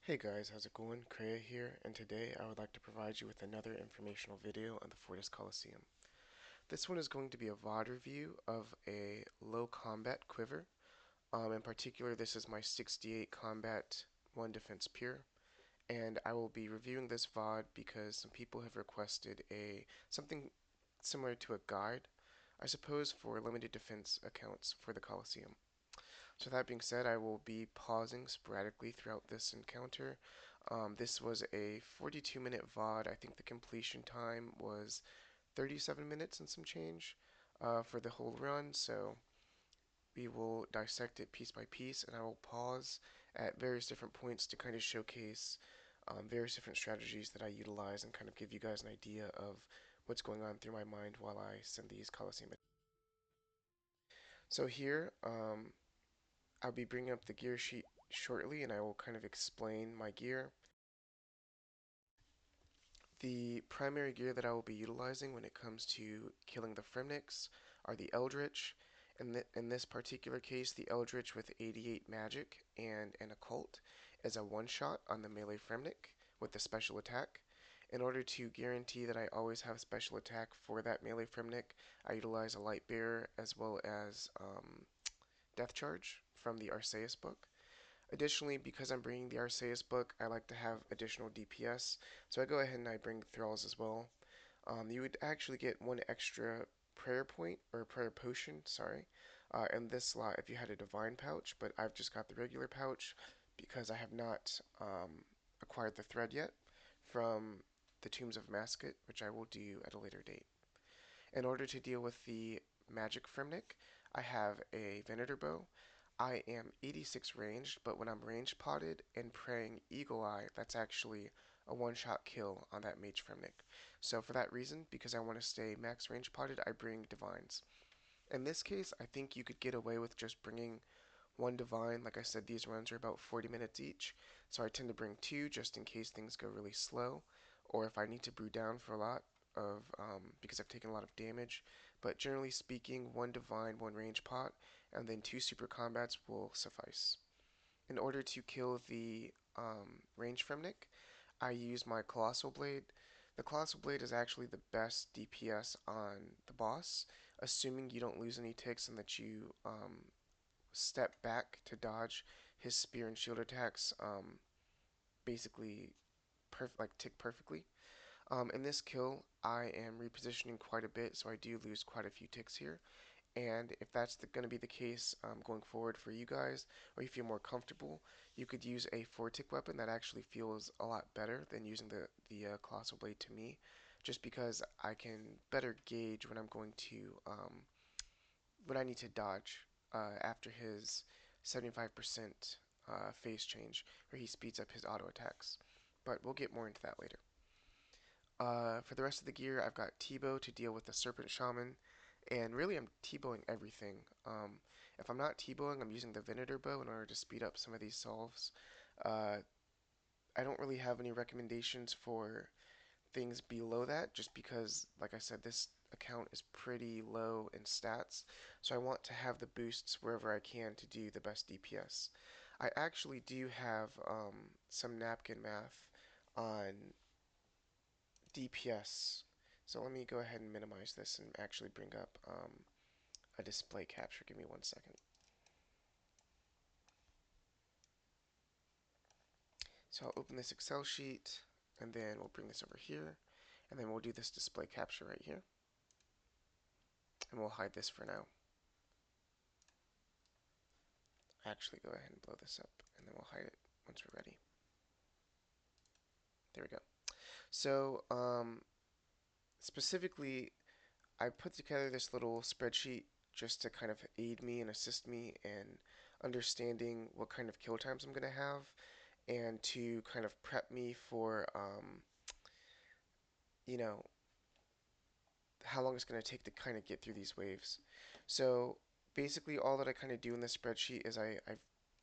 Hey guys, how's it going? Kreia here, and today I would like to provide you with another informational video on the Fortis Colosseum. This one is going to be a VOD review of a low combat quiver. In particular, this is my 68 combat 1 defense pure, and I will be reviewing this VOD because some people have requested something similar to a guide, I suppose, for limited defense accounts for the Colosseum. So that being said, I will be pausing sporadically throughout this encounter. This was a 42-minute VOD. I think the completion time was 37 minutes and some change for the whole run. So we will dissect it piece by piece, and I will pause at various different points to kind of showcase various different strategies that I utilize and kind of give you guys an idea of what's going on through my mind while I send these Colosseum. So here, I'll be bringing up the gear sheet shortly, and I will kind of explain my gear. The primary gear that I will be utilizing when it comes to killing the Fremniks are the Eldritch. In this particular case, the Eldritch with 88 magic and an occult is a one-shot on the melee Fremnik with the special attack. In order to guarantee that I always have special attack for that melee Fremnik, I utilize a Light Bearer as well as Death Charge from the Arceus book. Additionally, because I'm bringing the Arceus book, I like to have additional DPS, so I go ahead and I bring Thralls as well. You would actually get one extra prayer point, or prayer potion, sorry, in this slot if you had a divine pouch, but I've just got the regular pouch because I have not acquired the thread yet from the Tombs of Mascot, which I will do at a later date. In order to deal with the magic Fremnik, I have a Venator bow. I am 86 ranged, but when I'm range potted and praying Eagle Eye, that's actually a one-shot kill on that mage Fremnik. So for that reason, because I want to stay max range potted, I bring Divines. In this case, I think you could get away with just bringing one Divine. Like I said, these runs are about 40 minutes each, so I tend to bring two just in case things go really slow, or if I need to brew down for a lot because I've taken a lot of damage. But generally speaking, one Divine, one range pot, and then two super combats will suffice. In order to kill the range Fremnik, I use my Colossal Blade. The Colossal Blade is actually the best DPS on the boss, assuming you don't lose any ticks and that you step back to dodge his spear and shield attacks basically tick perfectly. In this kill, I am repositioning quite a bit, so I do lose quite a few ticks here. And if that's going to be the case going forward for you guys, or you feel more comfortable, you could use a 4-tick weapon that actually feels a lot better than using the Colossal Blade to me, just because I can better gauge when I'm going to when I need to dodge after his 75% phase change, where he speeds up his auto attacks. But we'll get more into that later. For the rest of the gear, I've got T-Bow to deal with the Serpent Shaman, and really I'm T-Bowing everything. If I'm not T-Bowing, I'm using the Venator bow in order to speed up some of these solves. Uh, I don't really have any recommendations for things below that, just because, like I said, this account is pretty low in stats, so I want to have the boosts wherever I can to do the best DPS. I actually do have some napkin math on DPS. So let me go ahead and minimize this and actually bring up a display capture. Give me 1 second. So I'll open this Excel sheet, and then we'll bring this over here, and then we'll do this display capture right here, and we'll hide this for now. Actually, go ahead and blow this up, and then we'll hide it once we're ready. There we go. So specifically, I put together this little spreadsheet just to kind of aid me and assist me in understanding what kind of kill times I'm going to have, and to kind of prep me for, you know, how long it's going to take to kind of get through these waves. So basically all that I kind of do in this spreadsheet is I've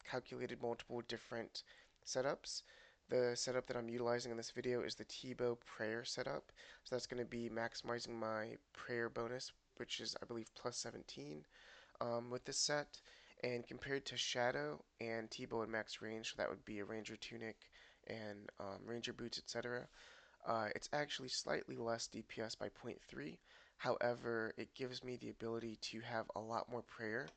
calculated multiple different setups. The setup that I'm utilizing in this video is the T-Bow prayer setup. So that's going to be maximizing my prayer bonus, which is I believe plus 17 with this set. And compared to Shadow and T-Bow in max range, so that would be a Ranger Tunic and ranger boots, etc. It's actually slightly less DPS by zero point 0.3. However, it gives me the ability to have a lot more prayer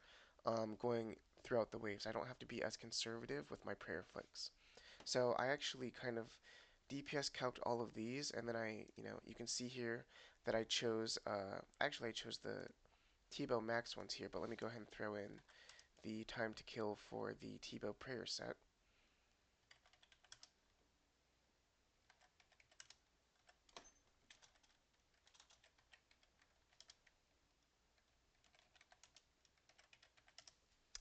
going throughout the waves. I don't have to be as conservative with my prayer flicks. So I actually kind of DPS calced all of these, and then you can see here that I chose, actually I chose the T-Bow max ones here, but let me go ahead and throw in the time to kill for the T-Bow prayer set.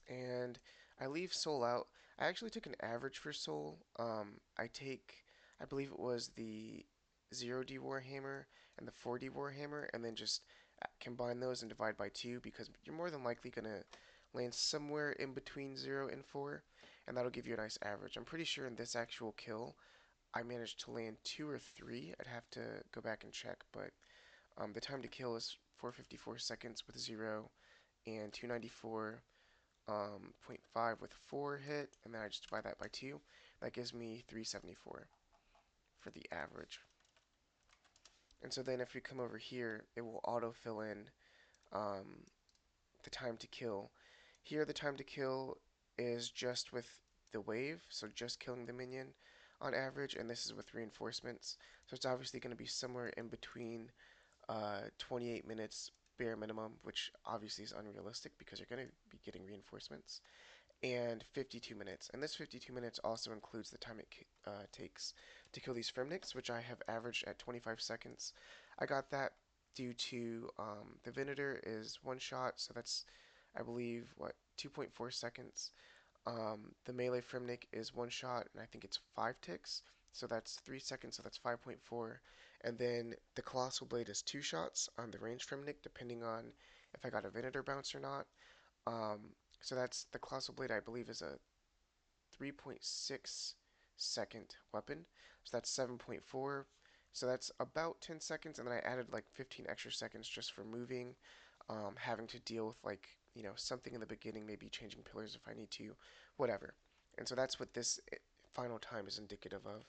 And I leave soul out. I actually took an average for soul. I believe it was the 0D Warhammer and the 4D Warhammer, and then just combine those and divide by 2 because you're more than likely going to land somewhere in between 0 and 4, and that'll give you a nice average. I'm pretty sure in this actual kill, I managed to land 2 or 3. I'd have to go back and check, but the time to kill is 454 seconds with 0 and 294 zero point 0.5 with 4 hit, and then I just divide that by 2. That gives me 374 for the average. And so then if we come over here, it will auto fill in um, the time to kill. Here the time to kill is just with the wave, so just killing the minion on average, and this is with reinforcements. So it's obviously going to be somewhere in between 28 minutes bare minimum, which obviously is unrealistic because you're going to be getting reinforcements, and 52 minutes. And this 52 minutes also includes the time it takes to kill these Fremniks, which I have averaged at 25 seconds. I got that due to the Venator is one shot, so that's, I believe, what, 2.4 seconds. The melee Fremnik is one shot, and I think it's 5 ticks, so that's 3 seconds, so that's 5.4. And then the Colossal Blade is 2 shots on the ranged Fremnik, depending on if I got a Venator bounce or not. Um, so that's the Colossal Blade, I believe, is a 3.6 second weapon. So that's 7.4. So that's about 10 seconds, and then I added like 15 extra seconds just for moving, having to deal with like, something in the beginning, maybe changing pillars if I need to, whatever. And so that's what this final time is indicative of.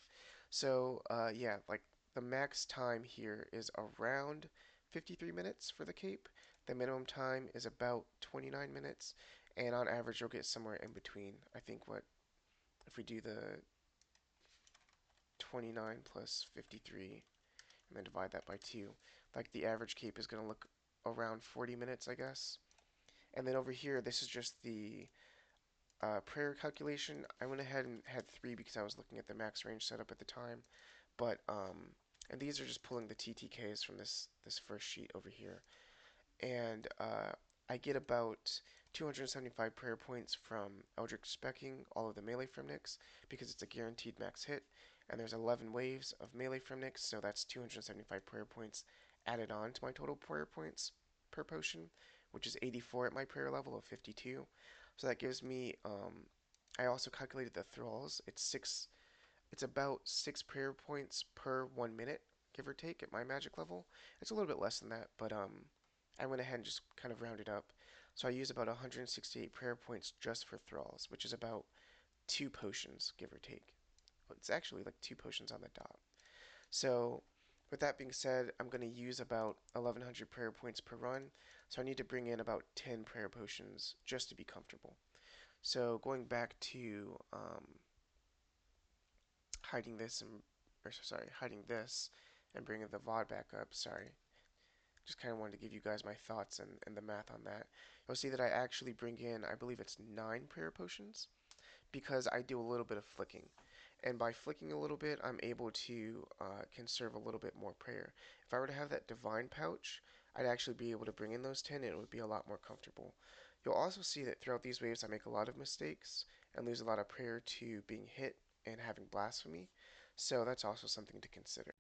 So yeah, like the max time here is around 53 minutes for the cape. The minimum time is about 29 minutes, and on average you'll get somewhere in between. I think what if we do the 29 plus 53 and then divide that by 2, like the average cape is going to look around 40 minutes, I guess. And then over here, this is just the prayer calculation. I went ahead and had 3 because I was looking at the max range setup at the time. But and these are just pulling the TTKs from this first sheet over here. And I get about 275 prayer points from Eldritch Specking all of the melee Fremniks because it's a guaranteed max hit. And there's 11 waves of melee Fremniks, so that's 275 prayer points added on to my total prayer points per potion, which is 84 at my prayer level of 52. So that gives me, I also calculated the thralls. It's about 6 prayer points per 1 minute, give or take, at my magic level. It's a little bit less than that, but I went ahead and just kind of rounded up. So I use about 168 prayer points just for thralls, which is about 2 potions, give or take. It's actually like 2 potions on the dot. So with that being said, I'm going to use about 1100 prayer points per run. So I need to bring in about 10 prayer potions just to be comfortable. So going back to hiding this and, or sorry, hiding this and bringing the VOD back up. Sorry, just kind of wanted to give you guys my thoughts and the math on that. You'll see that I actually bring in, I believe it's 9 prayer potions because I do a little bit of flicking. And by flicking a little bit, I'm able to conserve a little bit more prayer. If I were to have that divine pouch, I'd actually be able to bring in those 10 and it would be a lot more comfortable. You'll also see that throughout these waves I make a lot of mistakes and lose a lot of prayer to being hit and having blasphemy. So that's also something to consider.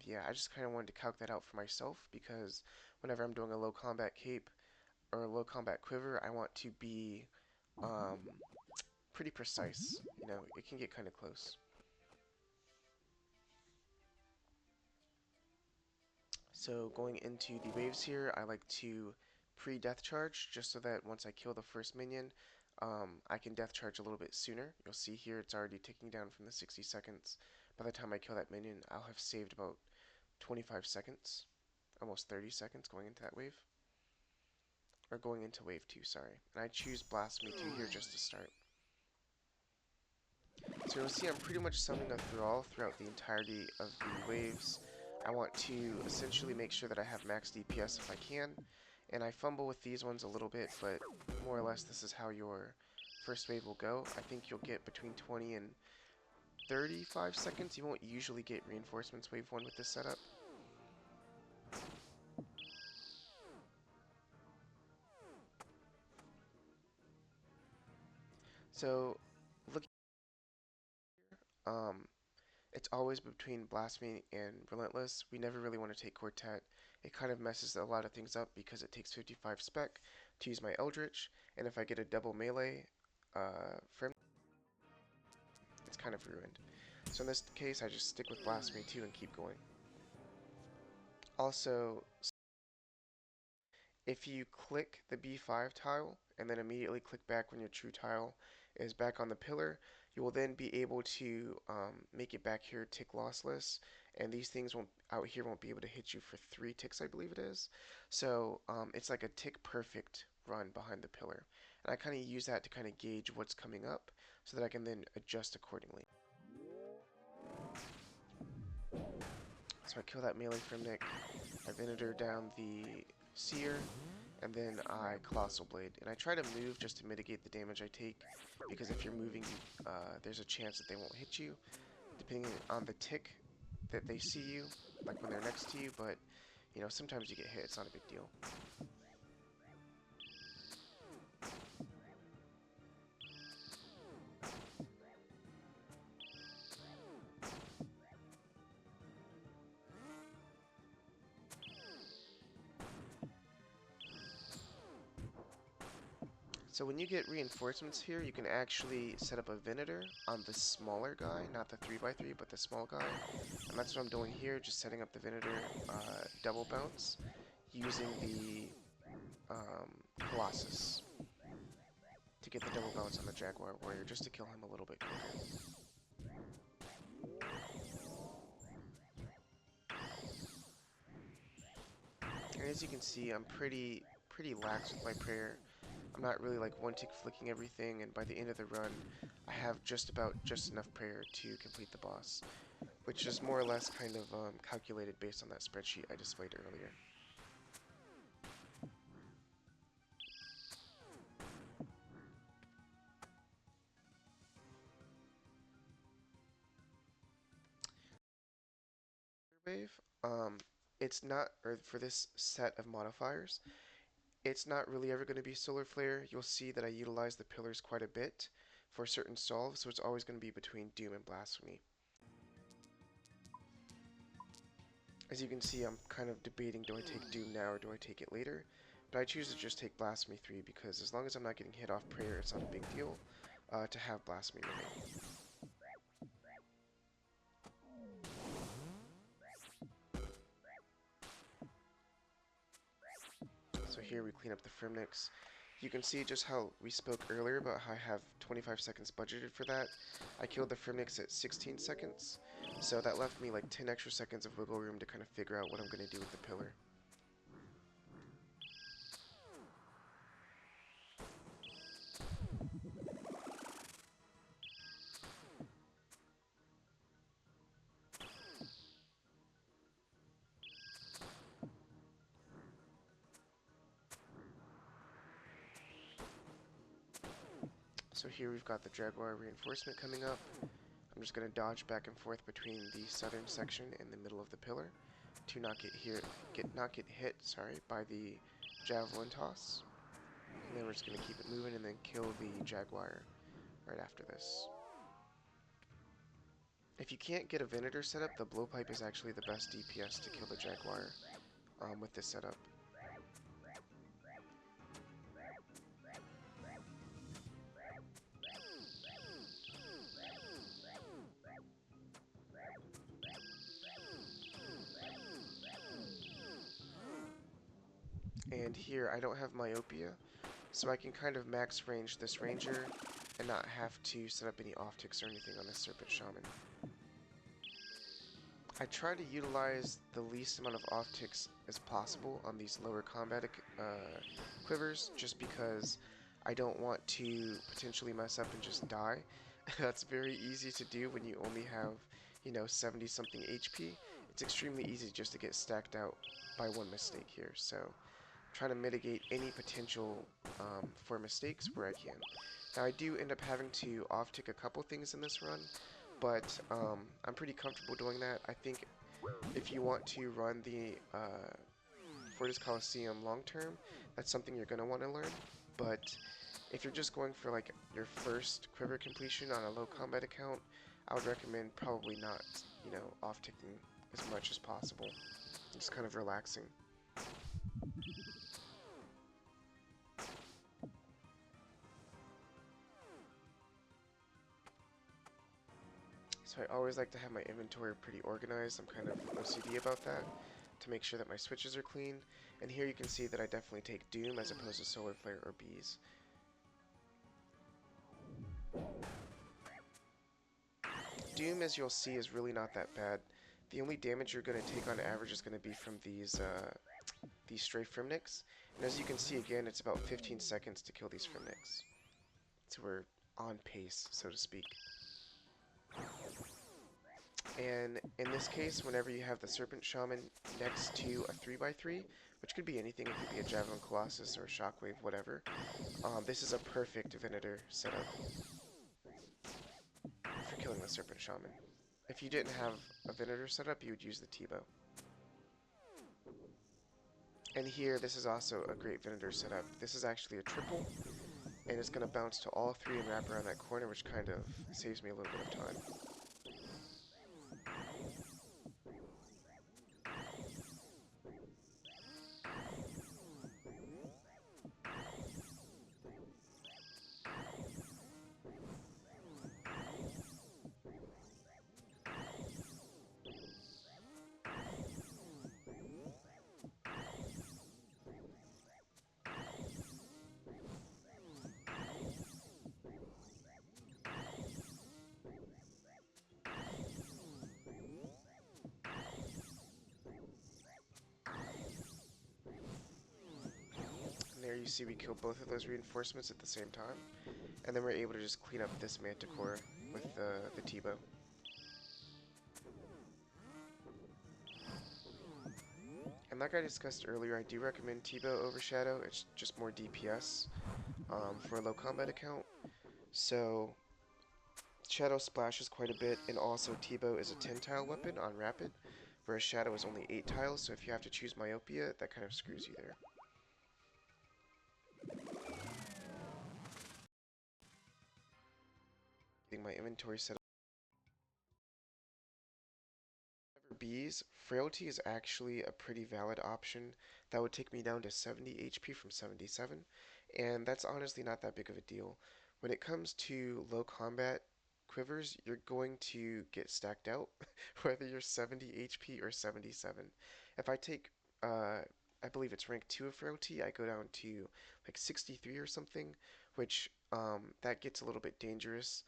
Yeah, I just kind of wanted to calc that out for myself because whenever I'm doing a low combat cape or a low combat quiver, I want to be um, pretty precise. It can get kind of close. So going into the waves here, I like to pre-death charge just so that once I kill the first minion, I can death charge a little bit sooner. You'll see here it's already ticking down from the 60 seconds. By the time I kill that minion, I'll have saved about 25 seconds, almost 30 seconds going into that wave. Or going into wave 2, sorry. And I choose Blasphemy 2 here just to start. So you'll see I'm pretty much summoning a Thrall throughout the entirety of the waves. I want to essentially make sure that I have max DPS if I can. And I fumble with these ones a little bit, but more or less this is how your first wave will go. I think you'll get between 20 and 35 seconds. You won't usually get reinforcements wave 1 with this setup. So, look here. It's always between Blasphemy and Relentless. We never really want to take Quartet. It kind of messes a lot of things up because it takes 55 spec to use my Eldritch, and if I get a double melee from it's kind of ruined. So in this case, I just stick with Blasphemy 2 and keep going. Also, if you click the B5 tile and then immediately click back when your true tile is back on the pillar, you will then be able to make it back here tick lossless, and these things out here won't be able to hit you for 3 ticks, I believe it is. So it's like a tick perfect run behind the pillar, and I kind of use that to kind of gauge what's coming up so that I can then adjust accordingly. So I kill that melee from Nick, I Venator down the Seer, and then I Colossal Blade. And I try to move just to mitigate the damage I take, because if you're moving, there's a chance that they won't hit you, depending on the tick that they see you, like when they're next to you, but, you know, sometimes you get hit, it's not a big deal. So when you get reinforcements here, you can actually set up a Venator on the smaller guy, not the 3x3, but the small guy. And that's what I'm doing here, just setting up the Venator double bounce using the Colossus to get the double bounce on the Jaguar Warrior, just to kill him a little bit quicker. And as you can see, I'm pretty lax with my prayer. I'm not really like one tick flicking everything, and by the end of the run, I have just enough prayer to complete the boss, which is more or less kind of calculated based on that spreadsheet I displayed earlier. Wave, it's not, or for this set of modifiers, it's not really ever going to be Solar Flare. You'll see that I utilize the pillars quite a bit for certain solves, so it's always going to be between Doom and Blasphemy. As you can see, I'm kind of debating, do I take Doom now or do I take it later? But I choose to just take Blasphemy 3 because as long as I'm not getting hit off prayer, it's not a big deal to have Blasphemy remain. So here we clean up the Fremnix. You can see just how we spoke earlier about how I have 25 seconds budgeted for that. I killed the Fremnix at 16 seconds, so that left me like 10 extra seconds of wiggle room to kind of figure out what I'm going to do with the pillar. So here we've got the Jaguar reinforcement coming up. I'm just going to dodge back and forth between the southern section and the middle of the pillar to not get hit by the javelin toss. And then we're just going to keep it moving and then kill the Jaguar right after this. If you can't get a Venator setup, the blowpipe is actually the best DPS to kill the Jaguar with this setup. And here, I don't have Myopia, so I can kind of max range this ranger and not have to set up any optics or anything on this serpent shaman. I try to utilize the least amount of optics as possible on these lower combat quivers, just because I don't want to potentially mess up and just die. That's very easy to do when you only have, 70 something HP. It's extremely easy just to get stacked out by one mistake here, so trying to mitigate any potential for mistakes where I can. Now I do end up having to off-tick a couple things in this run, but I'm pretty comfortable doing that. I think if you want to run the Fortis Colosseum long term, that's something you're going to want to learn, but if you're just going for like your first quiver completion on a low combat account, I would recommend probably not, off-ticking as much as possible. Just kind of relaxing. So I always like to have my inventory pretty organized. I'm kind of OCD about that to make sure that my switches are clean. And here you can see that I definitely take Doom as opposed to Solar Flare or Bees. Doom, as you'll see, is really not that bad. The only damage you're going to take on average is going to be from these stray Frimnics. And as you can see again, it's about 15 seconds to kill these Frimnics. So we're on pace, so to speak. And in this case, whenever you have the Serpent Shaman next to a 3x3, which could be anything, it could be a Javelin Colossus or a Shockwave, whatever, this is a perfect Venator setup for killing the Serpent Shaman. If you didn't have a Venator setup, you would use the T-Bow. And here, this is also a great Venator setup. This is actually a triple, and it's going to bounce to all three and wrap around that corner, which kind of saves me a little bit of time. There you see we kill both of those reinforcements at the same time, and then we're able to just clean up this Manticore with the T-Bow. And like I discussed earlier, I do recommend T-Bow over Shadow. It's just more DPS for a low combat account. So Shadow splashes quite a bit, and also T-Bow is a 10-tile weapon on Rapid, whereas Shadow is only 8 tiles, so if you have to choose Myopia, that kind of screws you there. Getting my inventory set up. Bees, Frailty is actually a pretty valid option. That would take me down to 70 HP from 77, and that's honestly not that big of a deal. When it comes to low combat quivers, you're going to get stacked out, whether you're 70 HP or 77. If I take, I believe it's rank 2 of Frailty, I go down to like 63 or something, which that gets a little bit dangerous.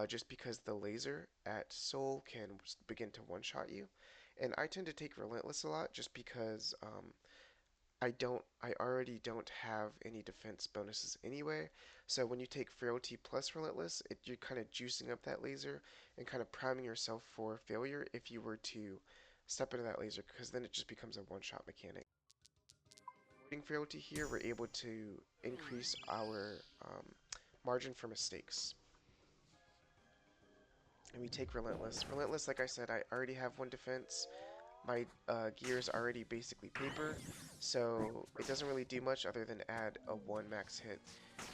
Just because the laser at Soul can begin to one-shot you. And I tend to take Relentless a lot just because I already don't have any defense bonuses anyway. So when you take Frailty plus Relentless, you're kind of juicing up that laser and kind of priming yourself for failure if you were to step into that laser, because then it just becomes a one-shot mechanic. Avoiding Frailty here, we're able to increase our margin for mistakes. And we take Relentless. Relentless, like I said, I already have one defense. My gear is already basically paper, so it doesn't really do much other than add a 1 max hit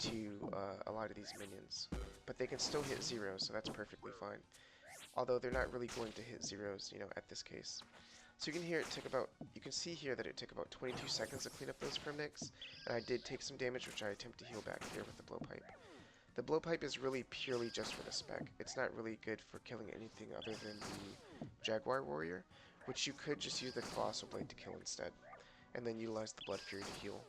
to a lot of these minions. But they can still hit zeros, so that's perfectly fine. Although they're not really going to hit zeros, at this case. So you can see here that it took about 22 seconds to clean up those Frimnics, and I did take some damage, which I attempt to heal back here with the Blowpipe. The Blowpipe is really purely just for the spec. It's not really good for killing anything other than the Jaguar Warrior, which you could just use the Colossal Blade to kill instead, and then utilize the Blood Fury to heal.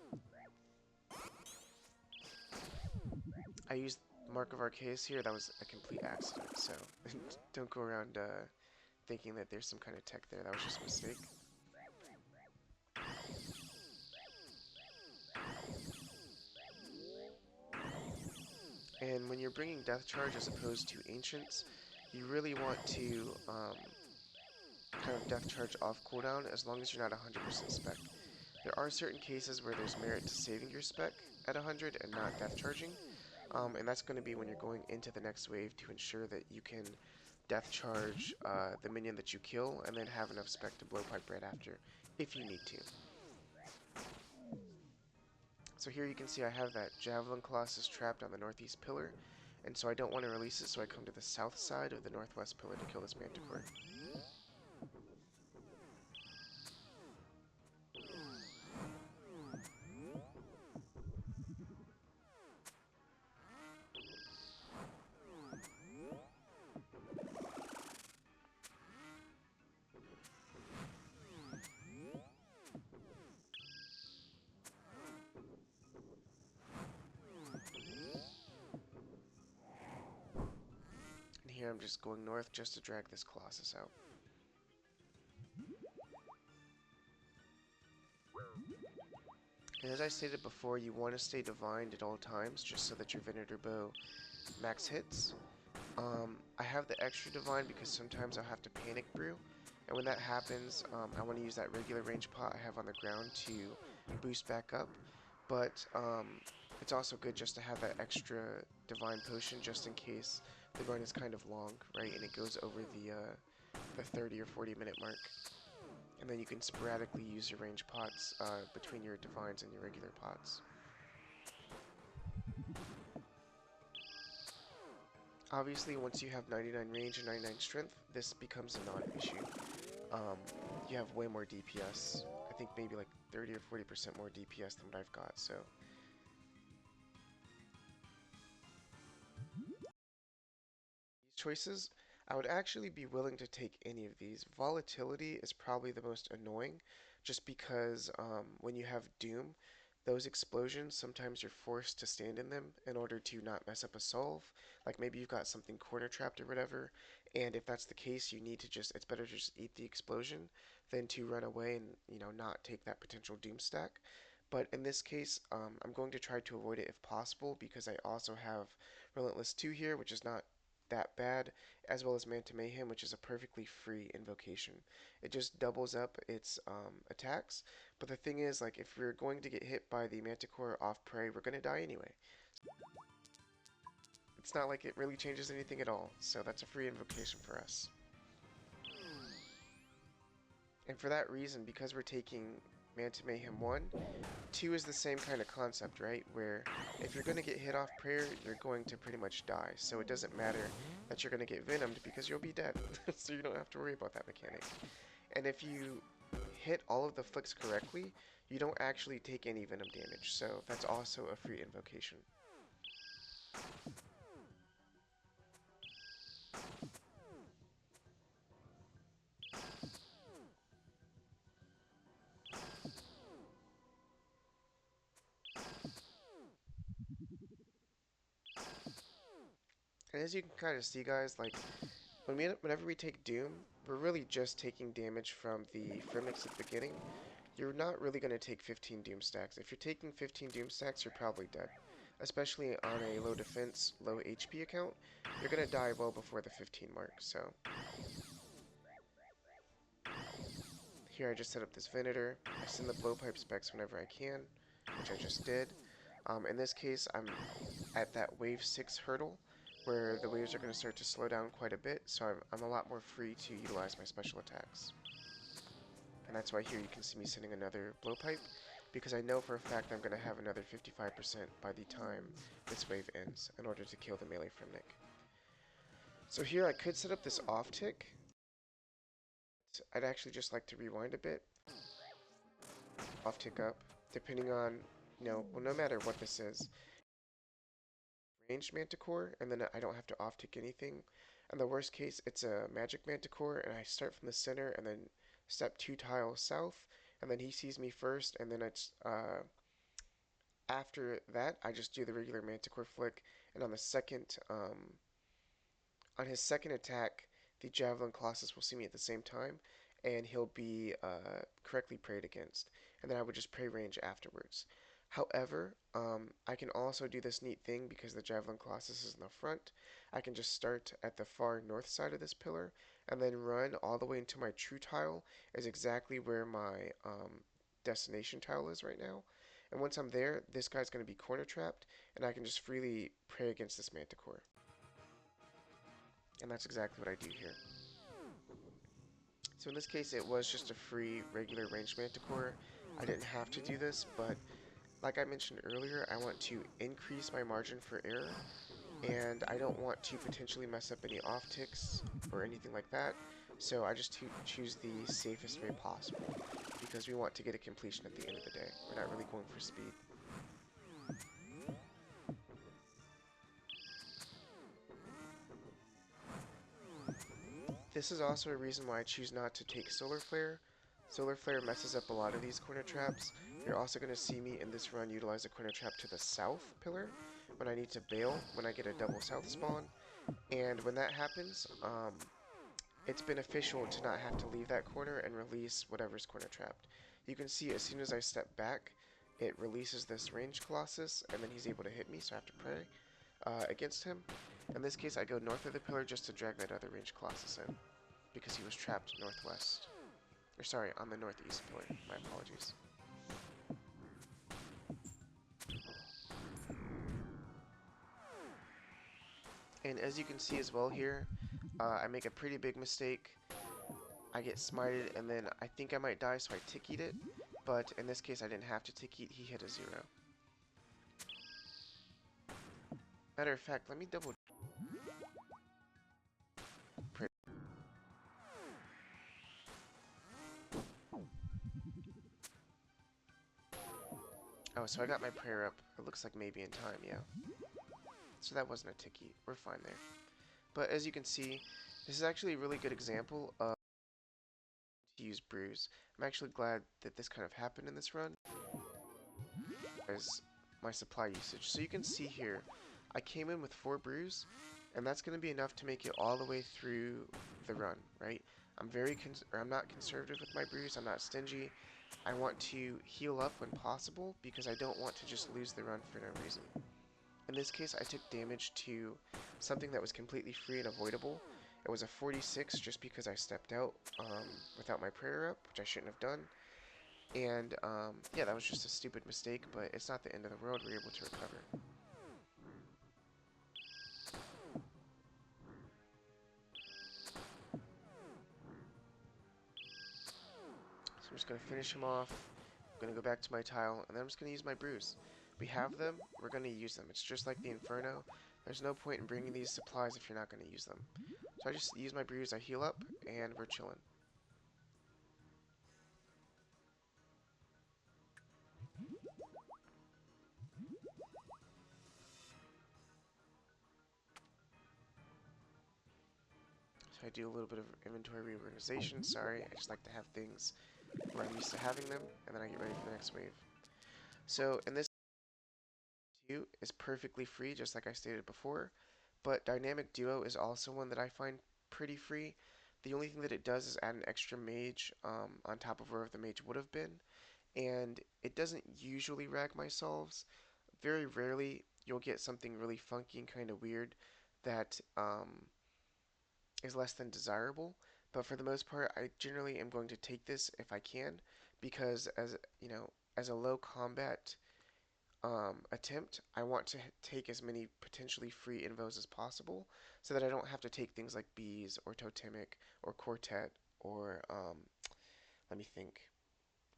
I used Mark of Arceus here. That was a complete accident, so don't go around thinking that there's some kind of tech there. That was just a mistake. And when you're bringing Death Charge as opposed to Ancients, you really want to kind of Death Charge off cooldown as long as you're not 100% spec. There are certain cases where there's merit to saving your spec at 100 and not Death Charging, and that's going to be when you're going into the next wave to ensure that you can Death Charge the minion that you kill and then have enough spec to blow pipe right after, if you need to. So here you can see I have that Javelin Colossus trapped on the northeast pillar, and so I don't want to release it, so I come to the south side of the northwest pillar to kill this Manticore. And here I'm just going north just to drag this Colossus out. And as I stated before, you want to stay divined at all times just so that your Venator bow max hits. I have the extra divine because sometimes I'll have to panic brew, and when that happens, I want to use that regular range pot I have on the ground to boost back up, but it's also good just to have that extra divine potion just in case the run is kind of long, right, and it goes over the 30 or 40 minute mark. And then you can sporadically use your range pots between your divines and your regular pots. Obviously, once you have 99 range and 99 strength, this becomes a non-issue. You have way more DPS. I think maybe like 30 or 40% more DPS than what I've got, so. These choices, I would actually be willing to take any of these. Volatility is probably the most annoying, just because when you have Doom, those explosions, sometimes you're forced to stand in them in order to not mess up a solve. Like maybe you've got something corner trapped or whatever, and if that's the case, you need to just, it's better to just eat the explosion than to run away and, you know, not take that potential doom stack. But in this case, I'm going to try to avoid it if possible because I also have Relentless 2 here, which is not that bad, as well as Manta Mayhem, which is a perfectly free invocation. It just doubles up its attacks, but the thing is, like, if we're going to get hit by the Manticore off prey, we're going to die anyway. It's not like it really changes anything at all, so that's a free invocation for us. And for that reason, because we're taking Manta Mayhem 1, 2 is the same kind of concept, right? Where if you're going to get hit off prayer, you're going to pretty much die. So it doesn't matter that you're going to get venomed because you'll be dead. So you don't have to worry about that mechanic. And if you hit all of the flicks correctly, you don't actually take any venom damage. So that's also a free invocation. And as you can kind of see, guys, like whenever we take Doom, we're really just taking damage from the Fremnix at the beginning. You're not really going to take 15 Doom stacks. If you're taking 15 Doom stacks, you're probably dead. Especially on a low defense, low HP account, you're going to die well before the 15 mark, so. Here I just set up this Venator. I send the blowpipe specs whenever I can, which I just did. In this case, I'm at that wave 6 hurdle, where the waves are going to start to slow down quite a bit, so I'm a lot more free to utilize my special attacks. And that's why here you can see me sending another blowpipe, because I know for a fact I'm going to have another 55% by the time this wave ends in order to kill the melee Fremnic. So here I could set up this off tick. I'd actually just like to rewind a bit. Off tick up, depending on, well, no matter what this is. Ranged Manticore, and then I don't have to off tick anything. In the worst case, it's a magic Manticore, and I start from the center and then step 2 tiles south, and then he sees me first, and then it's after that I just do the regular Manticore flick and on his second attack, the Javelin Colossus will see me at the same time, and he'll be correctly prayed against, and then I would just pray range afterwards. However, I can also do this neat thing because the Javelin Colossus is in the front. I can just start at the far north side of this pillar and then run all the way into my true tile is exactly where my destination tile is right now. And once I'm there, this guy's going to be corner trapped, and I can just freely pray against this Manticore. And that's exactly what I do here. So in this case, it was just a free, regular ranged Manticore. I didn't have to do this, but like I mentioned earlier, I want to increase my margin for error, and I don't want to potentially mess up any off ticks or anything like that, so I just choose the safest way possible, because we want to get a completion at the end of the day. We're not really going for speed. This is also a reason why I choose not to take Solar Flare. Solar Flare messes up a lot of these corner traps. You're also going to see me in this run utilize a corner trap to the south pillar when I need to bail, when I get a double south spawn. And when that happens, it's beneficial to not have to leave that corner and release whatever's corner trapped. You can see as soon as I step back, it releases this ranged Colossus, and then he's able to hit me, so I have to pray against him. In this case, I go north of the pillar just to drag that other ranged Colossus in, because he was trapped northwest. Or sorry, on the northeast pillar. My apologies. And as you can see as well here, I make a pretty big mistake. I get smited, and then I think I might die, so I tick-eat it. But in this case, I didn't have to tick-eat. He hit a 0. Matter of fact, let me double... Oh, so I got my prayer up. It looks like maybe in time, yeah. So that wasn't a tick-eat. We're fine there. But as you can see, this is actually a really good example of to use brews. I'm actually glad that this kind of happened in this run as my supply usage. So you can see here, I came in with 4 brews, and that's going to be enough to make it all the way through the run, right? I'm not conservative with my brews. I'm not stingy. I want to heal up when possible because I don't want to just lose the run for no reason. In this case, I took damage to something that was completely free and avoidable. It was a 46 just because I stepped out without my prayer up, which I shouldn't have done. And yeah, that was just a stupid mistake, but it's not the end of the world. We're able to recover. So I'm just going to finish him off. I'm going to go back to my tile, and then I'm just going to use my brews. We have them, we're going to use them. It's just like the Inferno. There's no point in bringing these supplies if you're not going to use them. So I just use my brews, I heal up, and we're chilling. So I do a little bit of inventory reorganization. Sorry, I just like to have things where I'm used to having them, and then I get ready for the next wave. So in this is perfectly free, just like I stated before, but Dynamic Duo is also one that I find pretty free. The only thing that it does is add an extra mage on top of where the mage would have been, and it doesn't usually rag my solves. Very rarely you'll get something really funky and kind of weird that is less than desirable, but for the most part, I generally am going to take this if I can, because as a low combat attempt, I want to take as many potentially free invos as possible, so that I don't have to take things like bees or totemic or quartet or let me think.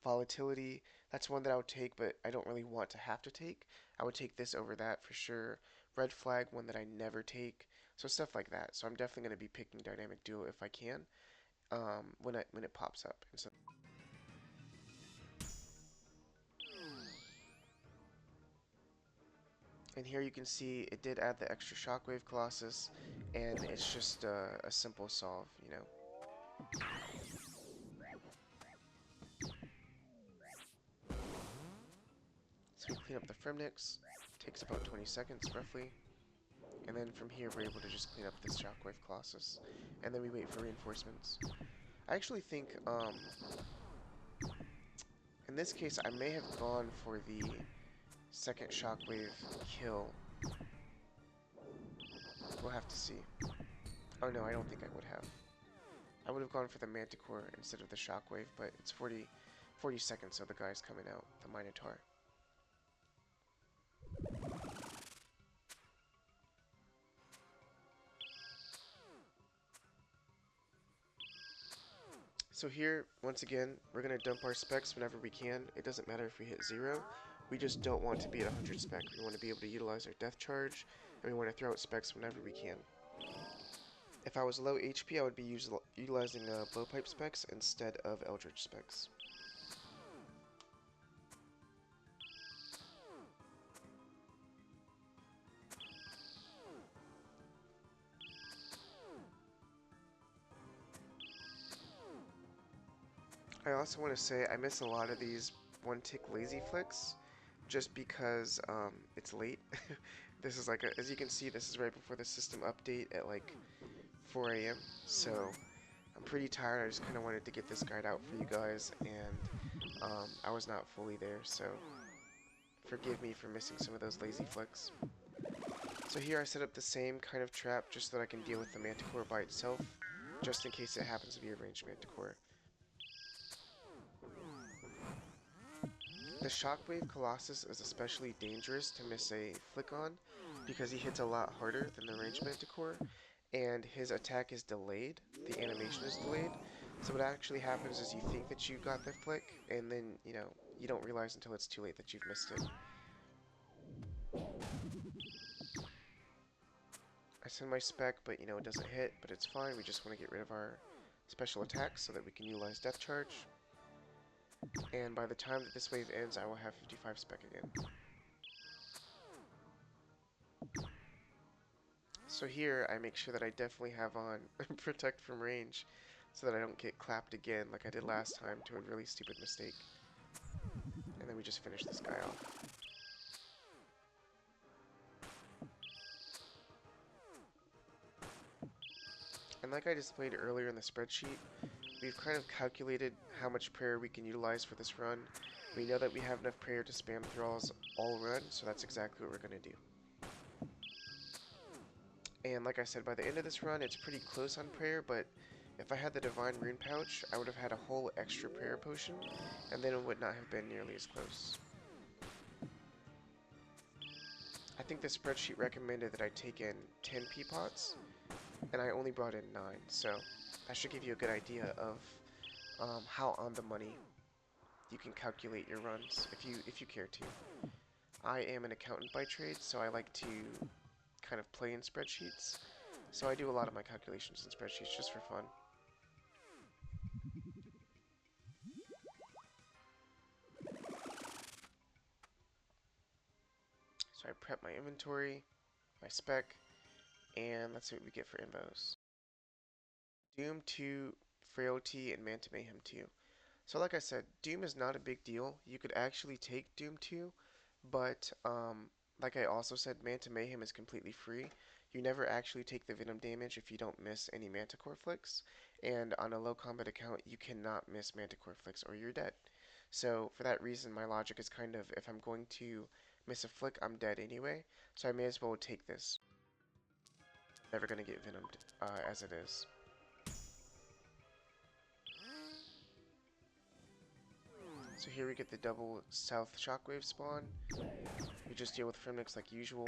Volatility, that's one that I would take, but I don't really want to have to take. I would take this over that for sure. Red flag, one that I never take. So stuff like that. So I'm definitely going to be picking Dynamic Duo if I can when it pops up. And here you can see it did add the extra Shockwave Colossus, and it's just a simple solve, you know. So we clean up the Fremnix. Takes about 20 seconds roughly. And then from here, we're able to just clean up this Shockwave Colossus. And then we wait for reinforcements. I actually think, in this case, I may have gone for the second Shockwave kill. We'll have to see. Oh no, I don't think I would have. I would have gone for the Manticore instead of the Shockwave, but it's 40 seconds, so the guy's coming out, the Minotaur. So here, once again, we're going to dump our specs whenever we can. It doesn't matter if we hit 0. We just don't want to be at 100 spec. We want to be able to utilize our death charge, and we want to throw out specs whenever we can. If I was low HP, I would be utilizing blowpipe specs instead of Eldritch specs. I also want to say I miss a lot of these one-tick lazy flicks just because it's late. This is like, as you can see, this is right before the system update at like 4 a.m. So I'm pretty tired. I just kind of wanted to get this guide out for you guys, and I was not fully there, so forgive me for missing some of those lazy flicks. So here I set up the same kind of trap just so that I can deal with the Manticore by itself, just in case it happens to be a ranged Manticore. The Shockwave Colossus is especially dangerous to miss a flick on because he hits a lot harder than the ranged Manticore, and his attack is delayed, the animation is delayed. So what actually happens is you think that you got the flick, and then, you know, you don't realize until it's too late that you've missed it. I send my spec, but, you know, it doesn't hit, but it's fine. We just want to get rid of our special attacks so that we can utilize Death Charge. And by the time that this wave ends, I will have 55 spec again. So here, I make sure that I definitely have on Protect from Range, so that I don't get clapped again like I did last time to a really stupid mistake. And then we just finish this guy off. And like I displayed earlier in the spreadsheet, we've kind of calculated how much prayer we can utilize for this run. We know that we have enough prayer to spam thralls all run, so that's exactly what we're going to do. And like I said, by the end of this run, it's pretty close on prayer, but if I had the Divine Rune Pouch, I would have had a whole extra prayer potion, and then it would not have been nearly as close. I think the spreadsheet recommended that I take in 10 peapots, and I only brought in 9, so that should give you a good idea of how on the money you can calculate your runs if you care to. I am an accountant by trade, so I like to kind of play in spreadsheets. So I do a lot of my calculations in spreadsheets just for fun. So I prep my inventory, my spec, and let's see what we get for invos. Doom 2, Frailty, and Manta Mayhem 2. So like I said, Doom is not a big deal. You could actually take Doom 2, but like I also said, Manta Mayhem is completely free. You never actually take the Venom damage if you don't miss any Manticore flicks, and on a low combat account, you cannot miss Manticore flicks or you're dead. So for that reason, my logic is kind of, if I'm going to miss a flick, I'm dead anyway, so I may as well take this. Never gonna get Venomed as it is. So here we get the double South Shockwave spawn. We just deal with Fremnix like usual.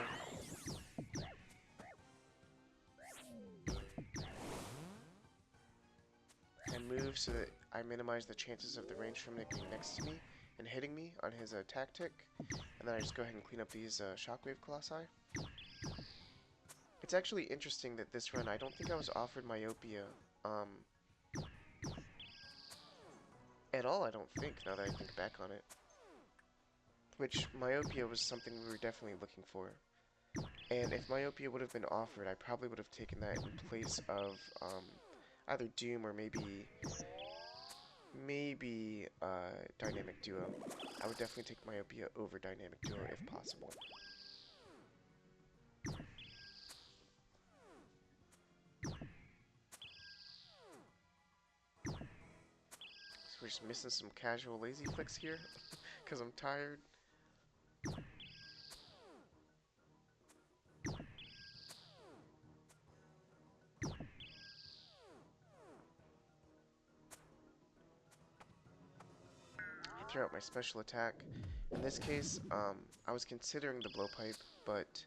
And move so that I minimize the chances of the ranged Fremnix being next to me and hitting me on his tactic. And then I just go ahead and clean up these Shockwave Colossi. It's actually interesting that this run, I don't think I was offered Myopia at all, I don't think, now that I think back on it. Which, Myopia was something we were definitely looking for. And if Myopia would have been offered, I probably would have taken that in place of either Doom or maybe Dynamic Duo. I would definitely take Myopia over Dynamic Duo if possible. We're just missing some casual lazy flicks here because I'm tired. I throw out my special attack. In this case, I was considering the blowpipe, but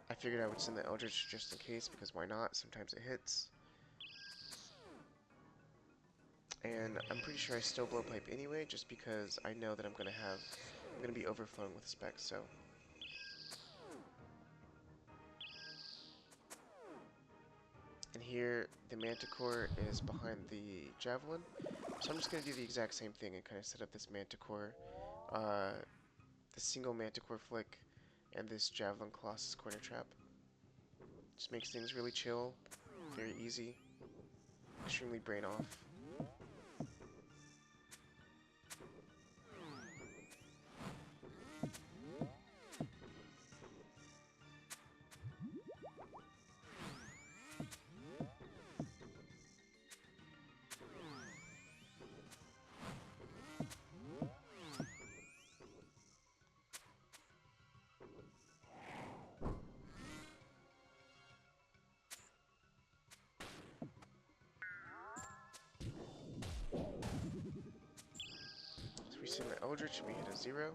I figured I would send the Eldritch just in case because why not? Sometimes it hits. And I'm pretty sure I still blowpipe anyway, just because I know that I'm gonna be overflowing with specs. So. And here, the Manticore is behind the Javelin. So I'm just going to do the exact same thing and kind of set up this Manticore, the single Manticore flick, and this Javelin Colossus corner trap. Just makes things really chill, very easy, extremely brain off. So we send the Eldritch and we hit a 0.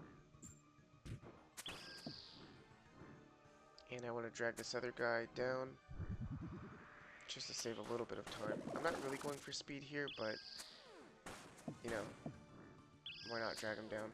And I want to drag this other guy down just to save a little bit of time. I'm not really going for speed here, but, you know, why not drag him down?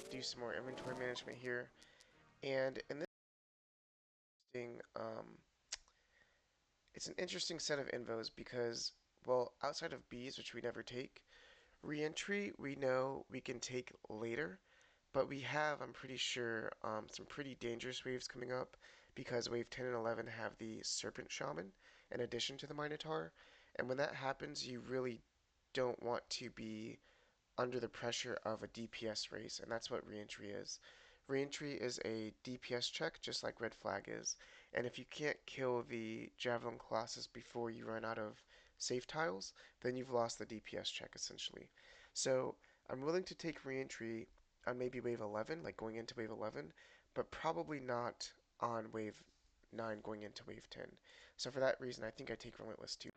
Do some more inventory management here, and in this thing, it's an interesting set of invos because, well, outside of bees, which we never take, re-entry we know we can take later, but we have, I'm pretty sure, some pretty dangerous waves coming up because wave 10 and 11 have the Serpent Shaman in addition to the Minotaur, and when that happens, you really don't want to be under the pressure of a DPS race, and that's what reentry is. Reentry is a DPS check, just like Red Flag is, and if you can't kill the Javelin Colossus before you run out of safe tiles, then you've lost the DPS check, essentially. So, I'm willing to take reentry on maybe wave 11, like going into wave 11, but probably not on wave 9 going into wave 10. So for that reason, I think I take Relentless too.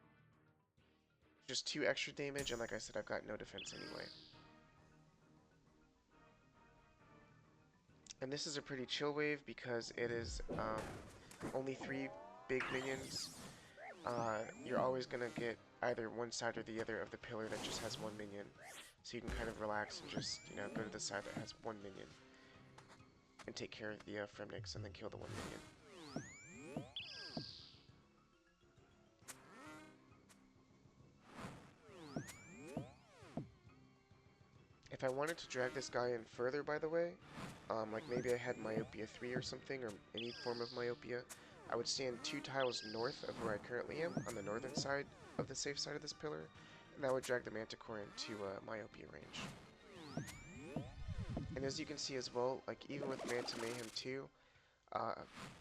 Just 2 extra damage, and like I said, I've got no defense anyway. And this is a pretty chill wave because it is only 3 big minions. You're always going to get either one side or the other of the pillar that just has 1 minion. So you can kind of relax and just, you know, go to the side that has 1 minion. And take care of the Fremnix and then kill the 1 minion. If I wanted to drag this guy in further, by the way, like maybe I had Myopia 3 or something, or any form of Myopia, I would stand 2 tiles north of where I currently am, on the northern side of the safe side of this pillar, and that would drag the Manticore into Myopia range. And as you can see as well, like even with Manta Mayhem 2,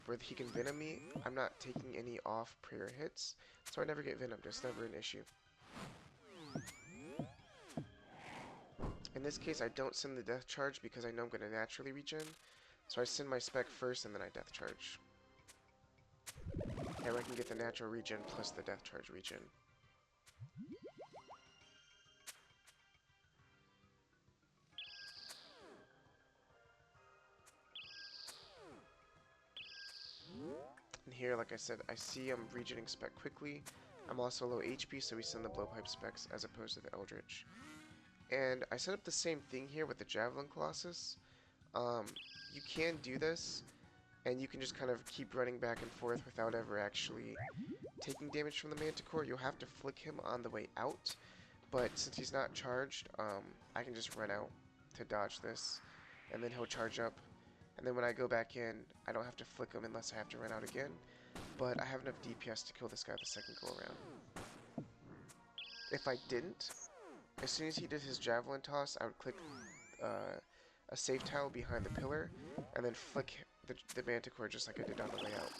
where he can Venom me, I'm not taking any off prayer hits, so I never get Venomed, it's never an issue. In this case, I don't send the death charge because I know I'm going to naturally regen. So I send my spec first and then I death charge. And I can get the natural regen plus the death charge regen. And here, like I said, I see I'm regening spec quickly. I'm also low HP, so we send the blowpipe specs as opposed to the Eldritch. And I set up the same thing here with the Javelin Colossus. You can do this, and you can just kind of keep running back and forth without ever actually taking damage from the Manticore. You'll have to flick him on the way out, but since he's not charged, I can just run out to dodge this, and then he'll charge up. And then when I go back in, I don't have to flick him unless I have to run out again. But I have enough DPS to kill this guy the second go around. If I didn't, as soon as he did his javelin toss, I would click a save tile behind the pillar, and then flick the Manticore just like I did on the way out.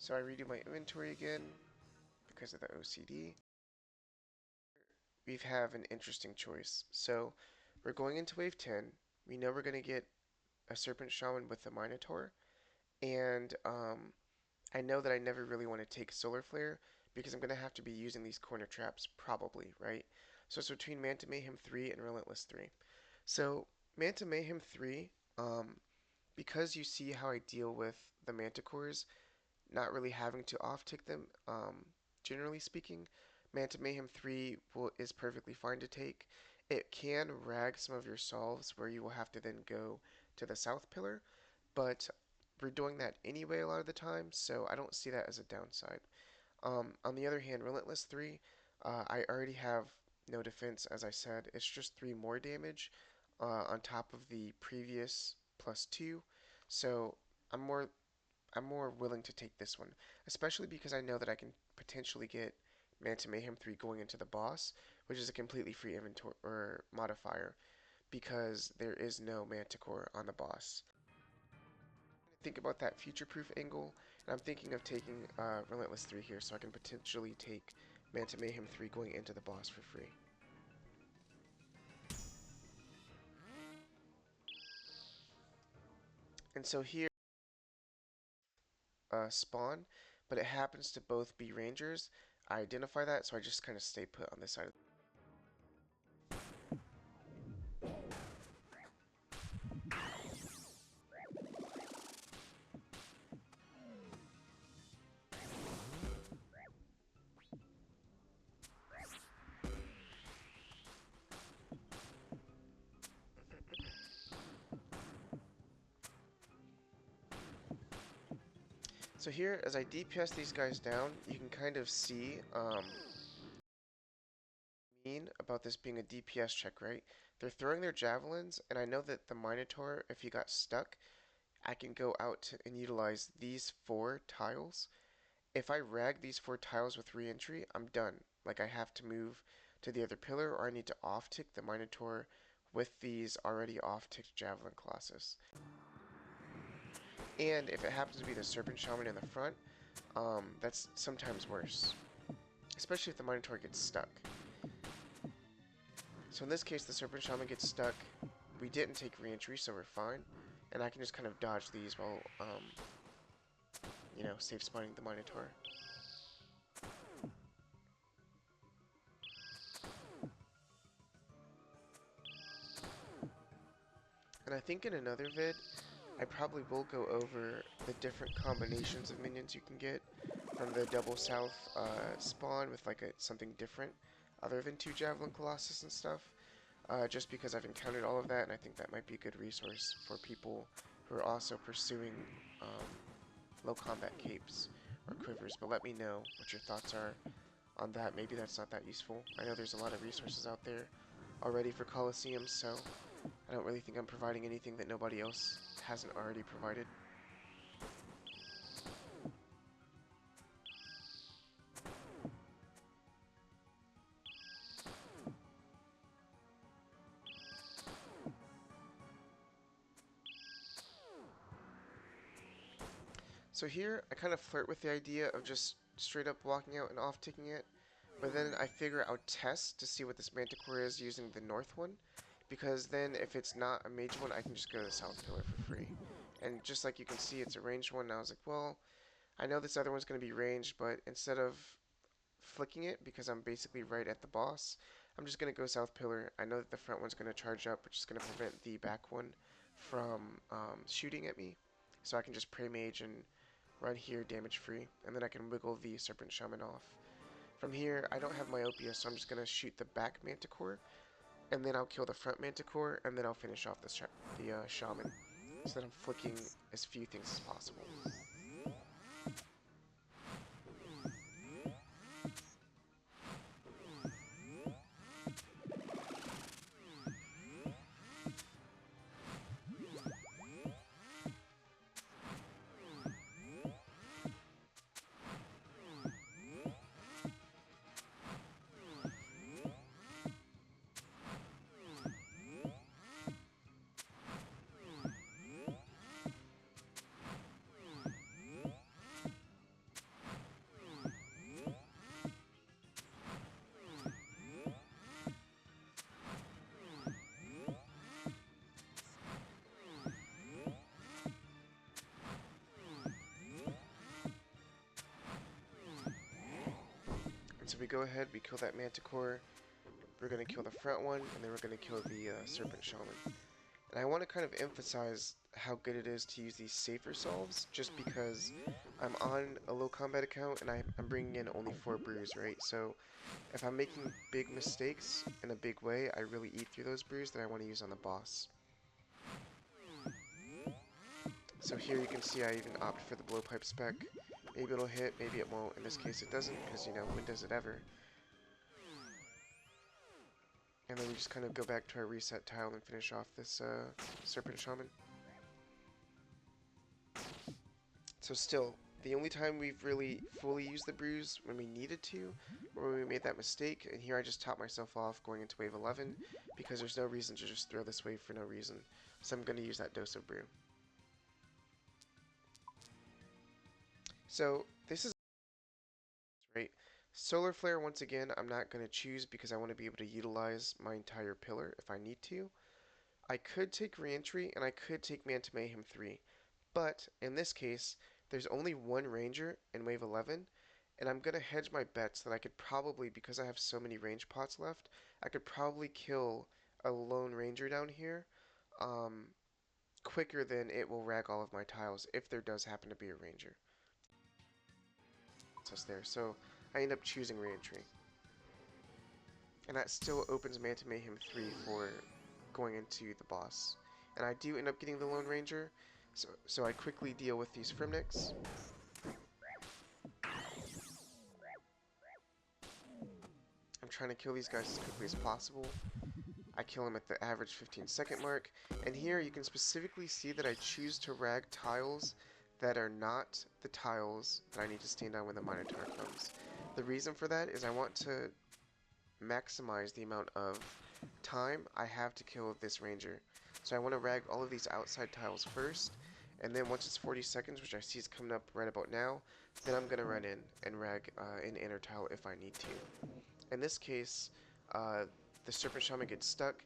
So I redo my inventory again because of the OCD. We have an interesting choice. So we're going into wave 10. We know we're going to get a Serpent Shaman with the Minotaur. And I know that I never really want to take Solar Flare because I'm going to have to be using these corner traps probably, right? So it's between Manta Mayhem 3 and Relentless 3. So Manta Mayhem 3, because you see how I deal with the Manticores, not really having to off-tick them, generally speaking, Manta Mayhem 3 is perfectly fine to take. It can rag some of your solves where you will have to then go to the south pillar, but we're doing that anyway a lot of the time, so I don't see that as a downside. On the other hand, Relentless 3, I already have no defense, as I said. It's just 3 more damage on top of the previous +2, so I'm more willing to take this one, especially because I know that I can potentially get Manta Mayhem 3 going into the boss, which is a completely free inventory or modifier because there is no Manticore on the boss. Think about that future-proof angle, and I'm thinking of taking Relentless 3 here so I can potentially take Manta Mayhem 3 going into the boss for free. And so here spawn, but it happens to both be rangers. I identify that, so I just kind of stay put on this side. So here, as I DPS these guys down, you can kind of see about this being a DPS check, right? They're throwing their javelins, and I know that the Minotaur, if he got stuck, I can go out and utilize these 4 tiles. If I rag these 4 tiles with re-entry, I'm done. Like, I have to move to the other pillar, or I need to off-tick the Minotaur with these already off-ticked Javelin Colossus. And if it happens to be the Serpent Shaman in the front, that's sometimes worse. Especially if the Minotaur gets stuck. So in this case, the Serpent Shaman gets stuck. We didn't take re-entry, so we're fine. And I can just kind of dodge these while, you know, safe spawning the Minotaur. And I think in another vid, I probably will go over the different combinations of minions you can get from the double south spawn with like something different other than 2 Javelin Colossus and stuff. Just because I've encountered all of that, and I think that might be a good resource for people who are also pursuing low combat capes or quivers. But let me know what your thoughts are on that. Maybe that's not that useful. I know there's a lot of resources out there already for Colosseum, so I don't really think I'm providing anything that nobody else hasn't already provided. So here, I kind of flirt with the idea of just straight up walking out and off-ticking it, but then I figure I'll test to see what this Manticore is using the north one, because then if it's not a mage one, I can just go to the south pillar for free. And just like you can see, it's a ranged one, and I was like, well, I know this other one's going to be ranged, but instead of flicking it, because I'm basically right at the boss, I'm just going to go south pillar. I know that the front one's going to charge up, which is going to prevent the back one from shooting at me. So I can just pray mage and run here damage free, and then I can wiggle the Serpent Shaman off. From here, I don't have myopia, so I'm just going to shoot the back Manticore, and then I'll kill the front Manticore, and then I'll finish off the Shaman, so that I'm flicking as few things as possible. So we go ahead, we kill that Manticore, we're going to kill the front one, and then we're going to kill the Serpent Shaman. And I want to kind of emphasize how good it is to use these safer solves, just because I'm on a low combat account and I'm bringing in only 4 brews, right? So if I'm making big mistakes in a big way, I really eat through those brews that I want to use on the boss. So here you can see I even opt for the blowpipe spec. Maybe it'll hit, maybe it won't. In this case it doesn't, because, you know, when does it ever? And then we just kind of go back to our reset tile and finish off this Serpent Shaman. So still, the only time we've really fully used the brews when we needed to, or when we made that mistake, and here I just topped myself off going into wave 11, because there's no reason to just throw this wave for no reason. So I'm going to use that dose of brew. So this is right. Solar Flare, once again, I'm not going to choose because I want to be able to utilize my entire pillar if I need to. I could take Reentry, and I could take Manta Mayhem 3, but in this case, there's only one Ranger in Wave 11, and I'm going to hedge my bets that I could probably, because I have so many range pots left, I could probably kill a lone Ranger down here quicker than it will rag all of my tiles if there does happen to be a Ranger. There, so I end up choosing Reentry. And that still opens Manta Mayhem 3 for going into the boss. And I do end up getting the Lone Ranger, so I quickly deal with these Fremniks. I'm trying to kill these guys as quickly as possible. I kill them at the average 15-second mark, and here you can specifically see that I choose to rag tiles that are not the tiles that I need to stand on when the Minotaur comes. The reason for that is I want to maximize the amount of time I have to kill this Ranger. So I want to rag all of these outside tiles first, and then once it's 40 seconds, which I see is coming up right about now, then I'm going to run in and rag an inner tile if I need to. In this case, the Serpent Shaman gets stuck,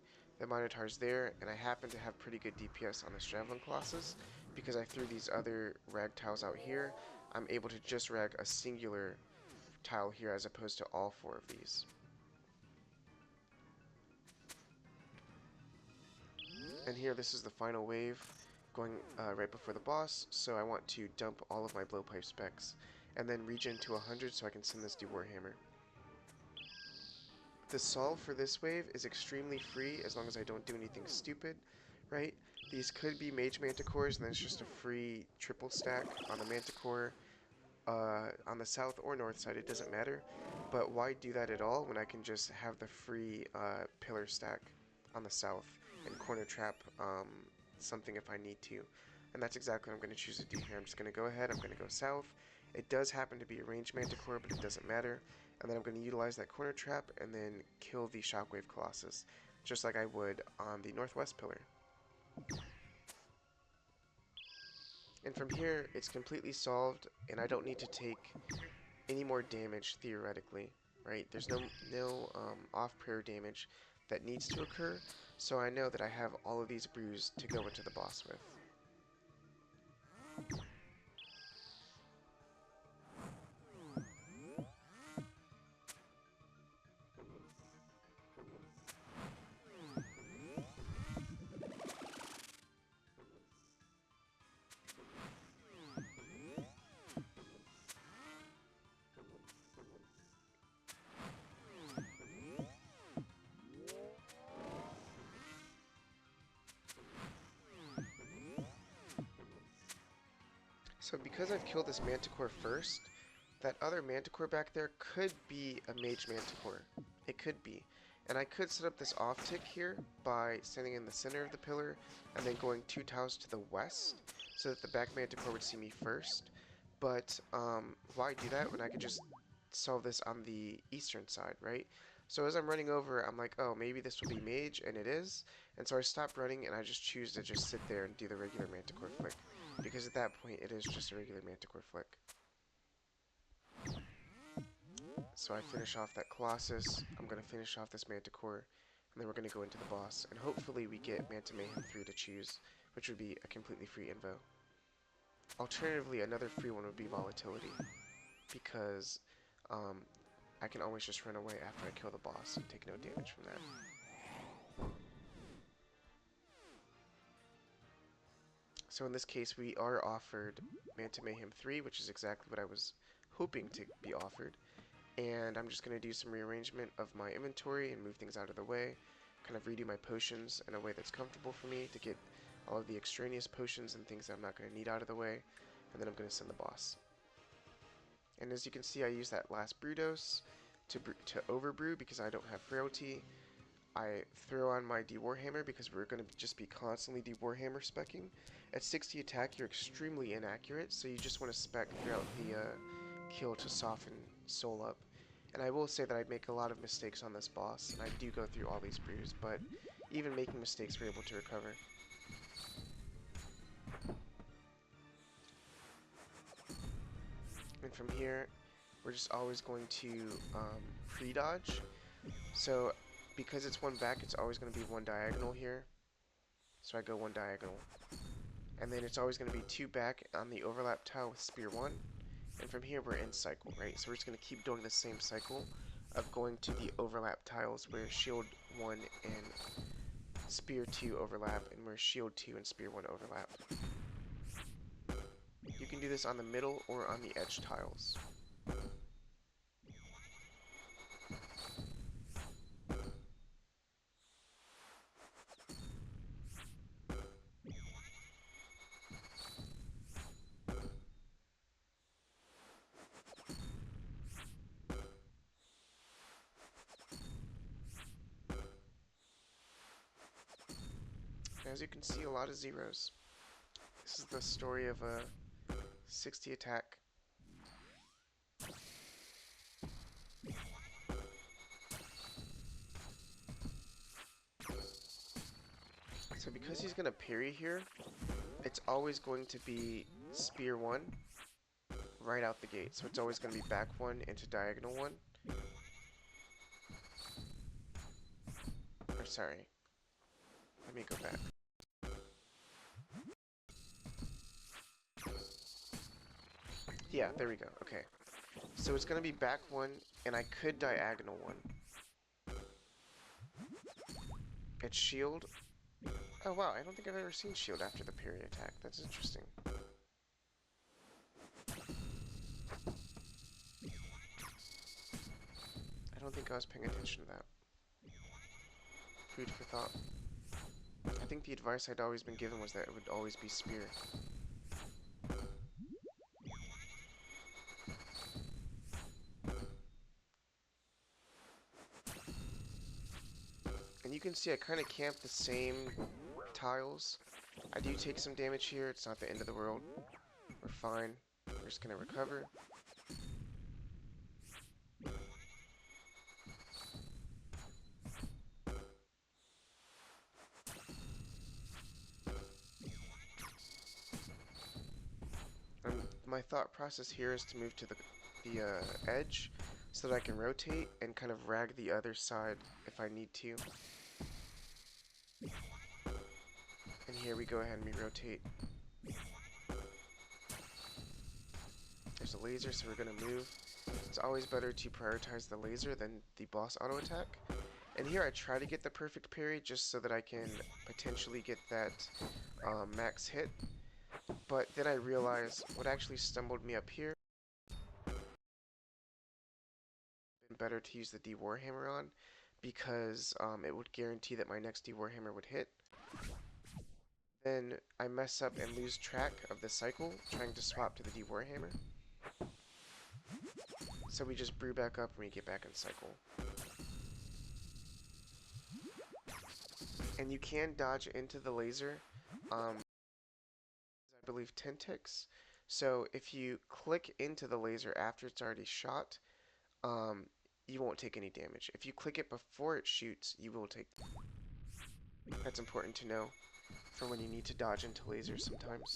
the Minotaur's there, and I happen to have pretty good DPS on the Straddling Colossus. Because I threw these other rag tiles out here, I'm able to just rag a singular tile here as opposed to all 4 of these. And here, this is the final wave, going right before the boss, so I want to dump all of my blowpipe specs, and then regen to 100 so I can send this to Warhammer. The solve for this wave is extremely free as long as I don't do anything stupid, right? These could be Mage Manticores, and then it's just a free triple stack on the Manticore on the south or north side, it doesn't matter. But why do that at all when I can just have the free pillar stack on the south and corner trap something if I need to. And that's exactly what I'm going to choose to do here. I'm just going to go ahead, I'm going to go south. It does happen to be a ranged Manticore, but it doesn't matter. And then I'm going to utilize that corner trap and then kill the Shockwave Colossus, just like I would on the northwest pillar. And from here, it's completely solved, and I don't need to take any more damage theoretically, right? There's no off-prayer damage that needs to occur, so I know that I have all of these brews to go into the boss with. So because I've killed this Manticore first, that other Manticore back there could be a Mage Manticore. It could be. And I could set up this off tick here by standing in the center of the pillar and then going 2 tiles to the west so that the back Manticore would see me first. But why do that when I could just solve this on the eastern side, right? So as I'm running over, I'm like, oh, maybe this will be Mage, and it is. And so I stop running and I just choose to just sit there and do the regular Manticore flick. Because at that point, it is just a regular Manticore flick. So I finish off that Colossus, I'm going to finish off this Manticore, and then we're going to go into the boss. And hopefully we get Manta Mayhem 3 to choose, which would be a completely free invo. Alternatively, another free one would be Volatility, because I can always just run away after I kill the boss and take no damage from that. So in this case, we are offered Manta Mayhem 3, which is exactly what I was hoping to be offered. And I'm just going to do some rearrangement of my inventory and move things out of the way. Kind of redo my potions in a way that's comfortable for me to get all of the extraneous potions and things that I'm not going to need out of the way. And then I'm going to send the boss. And as you can see, I use that last brew dose to overbrew because I don't have frailty. I throw on my D-Warhammer because we're going to just be constantly D-Warhammer speccing. At 60 attack, you're extremely inaccurate, so you just want to spec throughout the kill to soften soul up. And I will say that I make a lot of mistakes on this boss, and I do go through all these brews, but even making mistakes, we're able to recover. And from here, we're just always going to pre-dodge. So because it's one back, it's always going to be one diagonal here. So I go one diagonal. And then it's always going to be 2 back on the overlap tile with Spear 1. And from here, we're in cycle, right? So we're just going to keep doing the same cycle of going to the overlap tiles where Shield 1 and Spear 2 overlap, and where Shield 2 and Spear 1 overlap. You can do this on the middle or on the edge tiles. As you can see, a lot of zeros. This is the story of a 60 attack. So because he's going to parry here, it's always going to be Spear 1 right out the gate. So it's always going to be back 1 into diagonal 1. Or sorry. Let me go back. Yeah, there we go. Okay. So it's going to be back 1, and I could diagonal 1. It's shield. Oh wow, I don't think I've ever seen shield after the parry attack. That's interesting. I don't think I was paying attention to that. Food for thought. I think the advice I'd always been given was that it would always be spear. And you can see I kind of camp the same tiles. I do take some damage here. It's not the end of the world. We're fine. We're just gonna recover. My thought process here is to move to the edge so that I can rotate and kind of rag the other side if I need to. And here we go ahead and we rotate. There's a laser, so we're going to move. It's always better to prioritize the laser than the boss auto attack. And here I try to get the perfect parry just so that I can potentially get that max hit. But then I realized what actually stumbled me up here. Been better to use the D Warhammer on because it would guarantee that my next D Warhammer would hit. Then I mess up and lose track of the cycle trying to swap to the D Warhammer. So we just brew back up and we get back in cycle. And you can dodge into the laser. I believe 10 ticks. So if you click into the laser after it's already shot, you won't take any damage. If you click it before it shoots, you will take. That's important to know for when you need to dodge into lasers sometimes.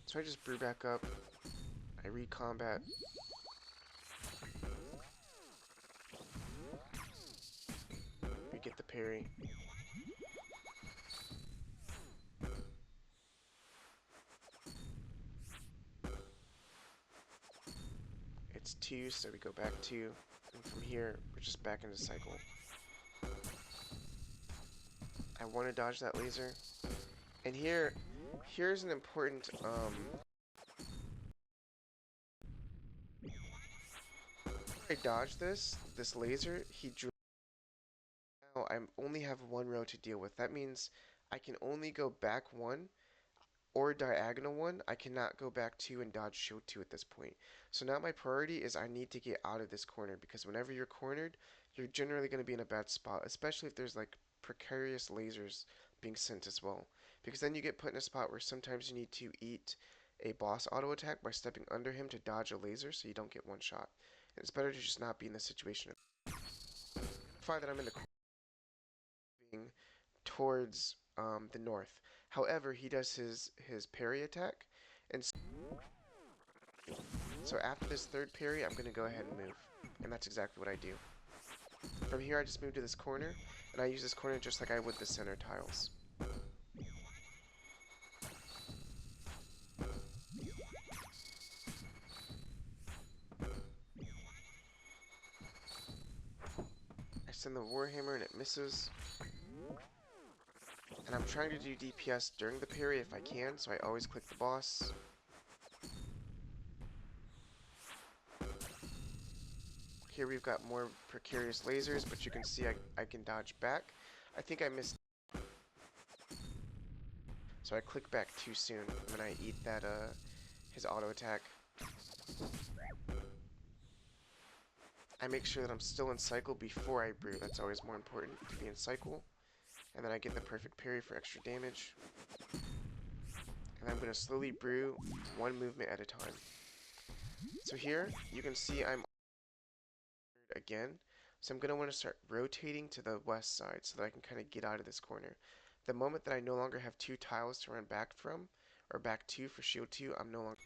So I just brew back up. I recombat. We get the parry. It's 2, so we go back 2. And from here, we're just back into cycle. I want to dodge that laser. And here's an important I dodge this laser, he drew. Now I only have one row to deal with. That means I can only go back 1 or diagonal 1. I cannot go back 2 and dodge shield 2 at this point. So now my priority is I need to get out of this corner, because whenever you're cornered, you're generally going to be in a bad spot, especially if there's like precarious lasers being sent as well. Because then you get put in a spot where sometimes you need to eat a boss auto attack by stepping under him to dodge a laser so you don't get one shot. And it's better to just not be in this situation. I find that I'm in the corner towards the north. However, he does his parry attack, and so after this third parry, I'm going to go ahead and move, and that's exactly what I do. From here, I just move to this corner, and I use this corner just like I would the center tiles. I send the Warhammer and it misses. And I'm trying to do DPS during the parry if I can, so I always click the boss. Here we've got more precarious lasers, but you can see I can dodge back. I think I missed. So I click back too soon when I eat that his auto attack. I make sure that I'm still in cycle before I brew. That's always more important, to be in cycle. And then I get the perfect parry for extra damage. And I'm going to slowly brew one movement at a time. So here, you can see I'm again. So I'm going to want to start rotating to the west side so that I can kind of get out of this corner. The moment that I no longer have 2 tiles to run back from, or back 2 for shield 2, I'm no longer.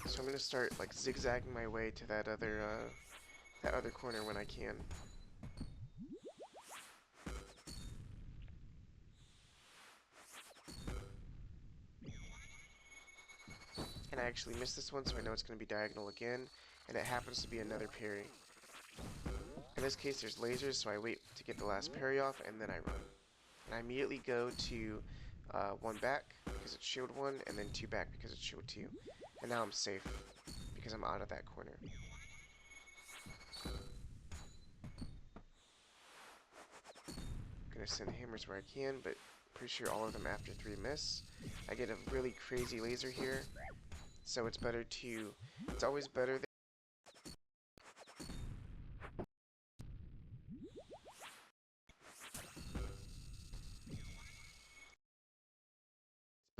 So I'm going to start like zigzagging my way to that other corner when I can. And I actually missed this one, so I know it's going to be diagonal again, and it happens to be another parry. In this case, there's lasers, so I wait to get the last parry off, and then I run. And I immediately go to 1 back, because it's shield 1, and then 2 back, because it's shield 2. And now I'm safe, because I'm out of that corner. I'm going to send hammers where I can, but pretty sure all of them after 3 miss. I get a really crazy laser here. So it's always better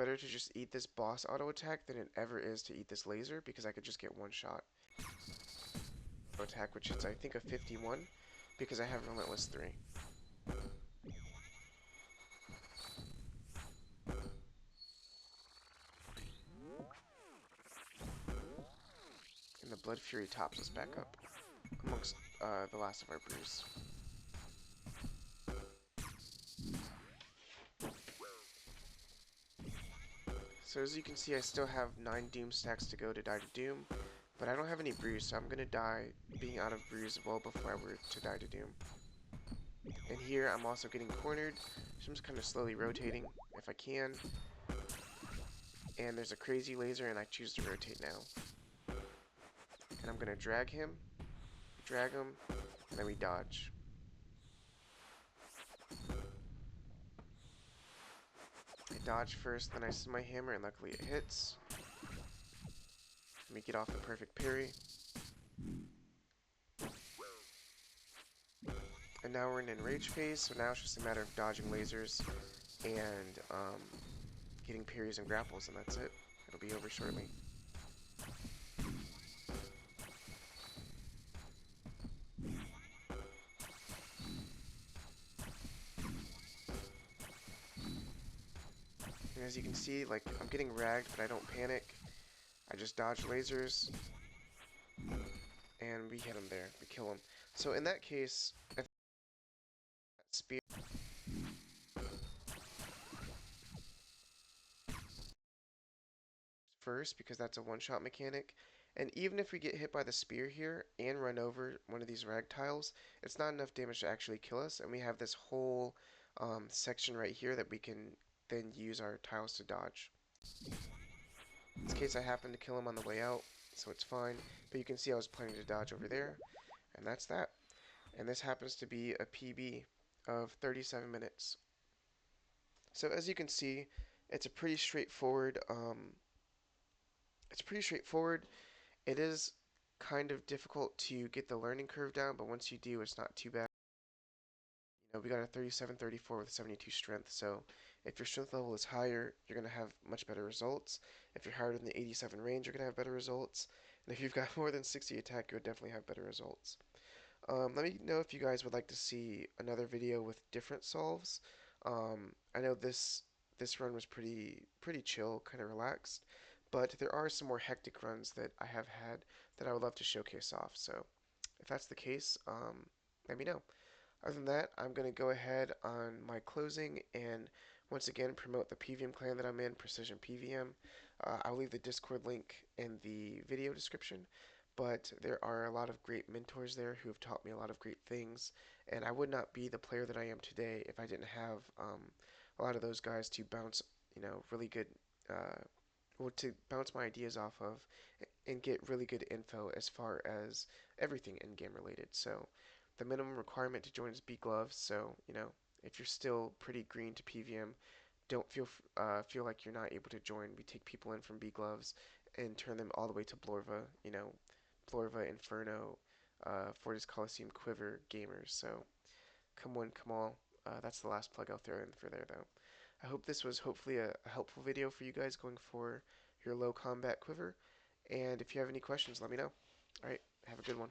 better to just eat this boss auto attack than it ever is to eat this laser because I could just get one shot attack, which is I think a 51 because I have Relentless 3. And the Blood Fury tops us back up amongst the last of our brews. So as you can see, I still have 9 Doom stacks to go to die to Doom, but I don't have any brews, so I'm going to die being out of brews well before I were to die to Doom. And here I'm also getting cornered, so I'm just kind of slowly rotating if I can. And there's a crazy laser and I choose to rotate now. And I'm going to drag him, and then we dodge. I dodge first, then I send my hammer and luckily it hits. Let me get off the perfect parry. And now we're in enrage phase, so now it's just a matter of dodging lasers and getting parries and grapples, and that's it. It'll be over shortly. And as you can see, like, I'm getting ragged, but I don't panic. I just dodge lasers, and we hit him there. We kill him. So in that case, if that spear first, because that's a one-shot mechanic, and even if we get hit by the spear here and run over one of these rag tiles, it's not enough damage to actually kill us, and we have this whole section right here that we can then use our tiles to dodge. In this case, I happened to kill him on the way out, so it's fine, but you can see I was planning to dodge over there, and that's that. And this happens to be a PB of 37 minutes. So as you can see, it's a pretty straightforward, It is kind of difficult to get the learning curve down, but once you do, it's not too bad. You know, we got a 37-34 with 72 strength, so if your strength level is higher, you're going to have much better results. If you're higher than the 87 range, you're going to have better results. And if you've got more than 60 attack, you'll definitely have better results. Let me know if you guys would like to see another video with different solves. I know this run was pretty chill, kind of relaxed, but there are some more hectic runs that I have had that I would love to showcase off. So if that's the case, let me know. Other than that, I'm going to go ahead on my closing and once again promote the PVM clan that I'm in, Precision PVM. I'll leave the Discord link in the video description, but there are a lot of great mentors there who have taught me a lot of great things, and I would not be the player that I am today if I didn't have a lot of those guys to bounce, really good, or to bounce my ideas off of and get really good info as far as everything in-game related. So the minimum requirement to join is B gloves, so if you're still pretty green to PVM, don't feel like you're not able to join. We take people in from B gloves and turn them all the way to Blorva, Blorva, Inferno, Fortis, Colosseum, Quiver gamers. So come one, come all. That's the last plug I'll throw in for there, though. I hope this was hopefully a helpful video for you guys going for your low combat Quiver. And if you have any questions, let me know. Alright, have a good one.